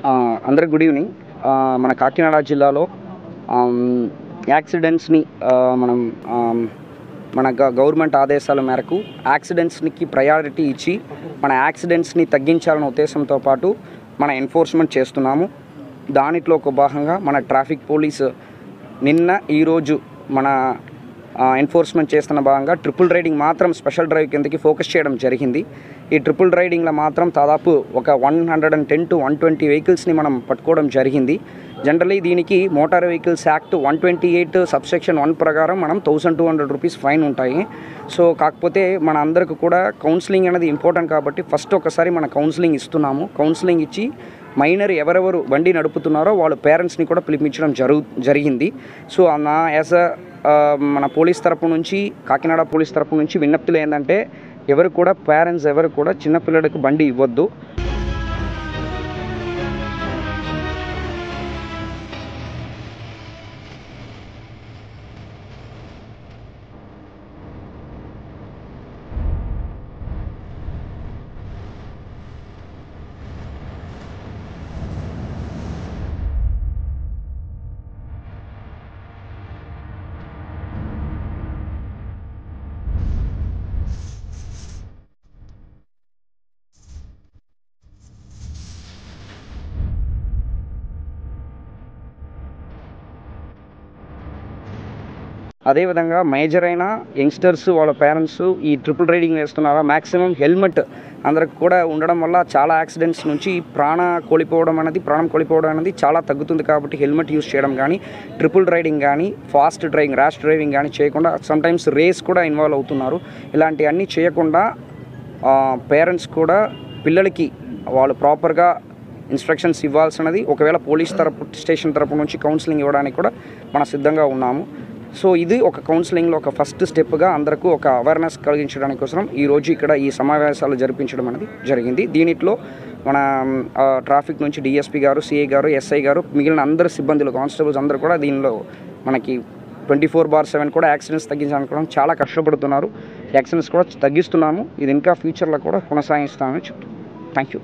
అందరికి good evening. మన కాకినాడ జిల్లాలో యాక్సిడెంట్స్ని మనం మన గవర్నమెంట్ ఆదేశాల మేరకు యాక్సిడెంట్స్కి ప్రయారిటీ ఇచ్చి మన యాక్సిడెంట్స్ని తగ్గించాలనే ఉద్దేశంతో పాటు మన ఎన్ఫోర్స్మెంట్ చేస్తున్నాము. దానిలో ఒక భాగంగా మన ట్రాఫిక్ పోలీసు ఈరోజు మన ఎన్ఫోర్స్మెంట్ చేస్తున్న భాగంగా ట్రిపుల్ రైడింగ్ మాత్రం స్పెషల్ డ్రైవ్ కిందకి ఫోకస్ చేయడం జరిగింది. ఈ ట్రిపుల్ రైడింగ్లో మాత్రం దాదాపు ఒక 110 to 120 వెహికల్స్ని మనం పట్టుకోవడం జరిగింది. జనరల్లీ దీనికి మోటార్ వెహికల్స్ యాక్ట్ 128 సబ్సెక్షన్ 1 ప్రకారం మనం 1200 రూపీస్ ఫైన్ ఉంటాయి. సో కాకపోతే మన అందరికి కూడా కౌన్సిలింగ్ అనేది ఇంపార్టెంట్ కాబట్టి ఫస్ట్ ఒకసారి మన కౌన్సిలింగ్ ఇస్తున్నాము. కౌన్సిలింగ్ ఇచ్చి మైనర్ ఎవరెవరు బండి నడుపుతున్నారో వాళ్ళ పేరెంట్స్ని కూడా పిలిపించడం జరిగింది. సో మన పోలీస్ తరపు నుంచి, కాకినాడ పోలీస్ తరపు నుంచి విజ్ఞప్తులు ఏంటంటే పేరెంట్స్ ఎవరు కూడా చిన్నపిల్లలకు బండి ఇవ్వద్దు. అదేవిధంగా మేజర్ అయిన యంగ్స్టర్స్ వాళ్ళ పేరెంట్స్ ఈ ట్రిపుల్ రైడింగ్ వేస్తున్నారా, మ్యాక్సిమం హెల్మెట్ అందరికి కూడా ఉండడం వల్ల చాలా యాక్సిడెంట్స్ నుంచి ప్రాణం కోల్పోవడం అనేది చాలా తగ్గుతుంది. కాబట్టి హెల్మెట్ యూస్ చేయడం కానీ, ట్రిపుల్ రైడింగ్ కానీ, ఫాస్ట్ డ్రైవింగ్, ర్యాష్ డ్రైవింగ్ కానీ చేయకుండా సమ్టైమ్స్ రేస్ కూడా ఇన్వాల్వ్ అవుతున్నారు. ఇలాంటివన్నీ చేయకుండా పేరెంట్స్ కూడా పిల్లలకి వాళ్ళు ప్రాపర్గా ఇన్స్ట్రక్షన్స్ ఇవ్వాల్సినది. ఒకవేళ పోలీస్ స్టేషన్ తరపు నుంచి కౌన్సిలింగ్ ఇవ్వడానికి కూడా మనం సిద్ధంగా ఉన్నాము. సో ఇది ఒక కౌన్సిలింగ్లో ఒక ఫస్ట్ స్టెప్గా అందరికీ ఒక అవేర్నెస్ కలిగించడానికి కోసం ఈరోజు ఇక్కడ ఈ సమావేశాలు జరిపించడం అనేది జరిగింది. దీనిలో మన ట్రాఫిక్ నుంచి డిఎస్పీ గారు, సిఐ గారు, ఎస్ఐ గారు, మిగిలిన అందరు సిబ్బందులు, కానిస్టేబుల్స్ అందరూ కూడా దీనిలో మనకి 24/7 కూడా యాక్సిడెంట్స్ తగ్గించడానికి కూడా చాలా కష్టపడుతున్నారు. యాక్సిడెంట్స్ కూడా తగ్గిస్తున్నాము. ఇది ఇంకా ఫ్యూచర్లో కూడా కొనసాగిస్తామని చెప్తున్నాను. Thank you.